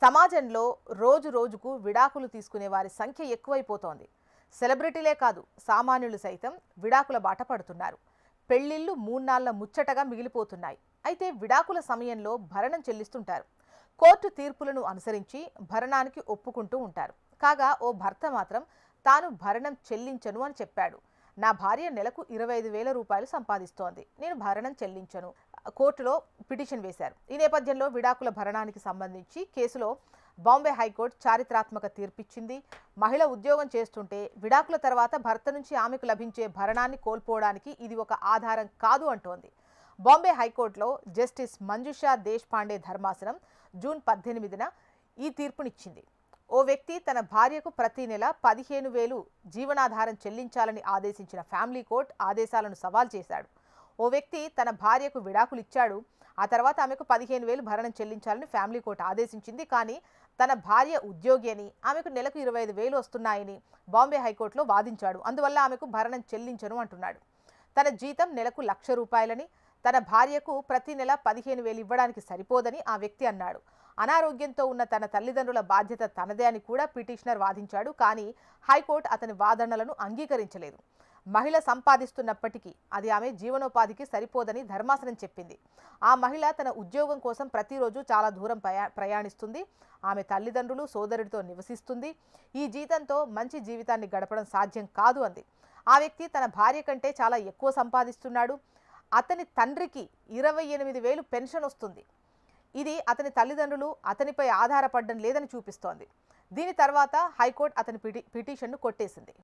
సమాజంలో రోజు రోజుకు విడాకులు తీసుకునే వారి సంఖ్య ఎక్కువైపోతోంది. సెలబ్రిటీలే కాదు, సామాన్యులు సైతం విడాకుల బాట పడుతున్నారు. పెళ్లిళ్లు మూన్నాళ్ల ముచ్చటగా మిగిలిపోతున్నాయి. అయితే విడాకుల సమయంలో భరణం చెల్లిస్తుంటారు. కోర్టు తీర్పులను అనుసరించి భరణానికి ఒప్పుకుంటూ ఉంటారు. కాగా ఓ భర్త మాత్రం తాను భరణం చెల్లించను అని చెప్పాడు. నా భార్య నెలకు 25,000 రూపాయలు సంపాదిస్తోంది, నేను భరణం చెల్లించను కోర్టులో పిటిషన్ వేశారు. ఈ నేపథ్యంలో విడాకుల భరణానికి సంబంధించి కేసులో బాంబే హైకోర్టు చారిత్రాత్మక తీర్పిచ్చింది. మహిళ ఉద్యోగం చేస్తుంటే విడాకుల తర్వాత భర్త నుంచి ఆమెకు లభించే భరణాన్ని కోల్పోవడానికి ఇది ఒక ఆధారం కాదు అంటోంది. బాంబే హైకోర్టులో జస్టిస్ మంజుషా దేశ్పాండే ధర్మాసనం జూన్ 18న ఈ తీర్పునిచ్చింది. ఓ వ్యక్తి తన భార్యకు ప్రతి నెల 15,000 జీవనాధారం చెల్లించాలని ఆదేశించిన ఫ్యామిలీ కోర్టు ఆదేశాలను సవాల్ చేశాడు. ఓ వ్యక్తి తన భార్యకు విడాకులు ఇచ్చాడు. ఆ తర్వాత ఆమెకు 15,000 భరణం చెల్లించాలని ఫ్యామిలీ కోర్టు ఆదేశించింది. కానీ తన భార్య ఉద్యోగి అని, ఆమెకు నెలకు 25,000 వస్తున్నాయని బాంబే హైకోర్టులో వాదించాడు. అందువల్ల ఆమెకు భరణం చెల్లించను అంటున్నాడు. తన జీతం నెలకు ₹1,00,000 తన భార్యకు ప్రతి నెల 15,000 ఇవ్వడానికి సరిపోదని ఆ వ్యక్తి అన్నాడు. అనారోగ్యంతో ఉన్న తన తల్లిదండ్రుల బాధ్యత తనదే అని కూడా పిటిషనర్ వాదించాడు. కానీ హైకోర్టు అతని వాదనలను అంగీకరించలేదు. మహిళ సంపాదిస్తున్నప్పటికీ అది ఆమె జీవనోపాధికి సరిపోదని ధర్మాసనం చెప్పింది. ఆ మహిళ తన ఉద్యోగం కోసం ప్రతిరోజు చాలా దూరం ప్రయాణిస్తుంది. ఆమె తల్లిదండ్రులు, సోదరుడితో నివసిస్తుంది. ఈ జీతంతో మంచి జీవితాన్ని గడపడం సాధ్యం కాదు అంది. ఆ వ్యక్తి తన భార్య కంటే చాలా ఎక్కువ సంపాదిస్తున్నాడు. అతని తండ్రికి 28,000 పెన్షన్ వస్తుంది. ఇది అతని తల్లిదండ్రులు అతనిపై ఆధారపడడం లేదని చూపిస్తోంది. దీని తర్వాత హైకోర్టు అతని పిటిషన్ను కొట్టేసింది.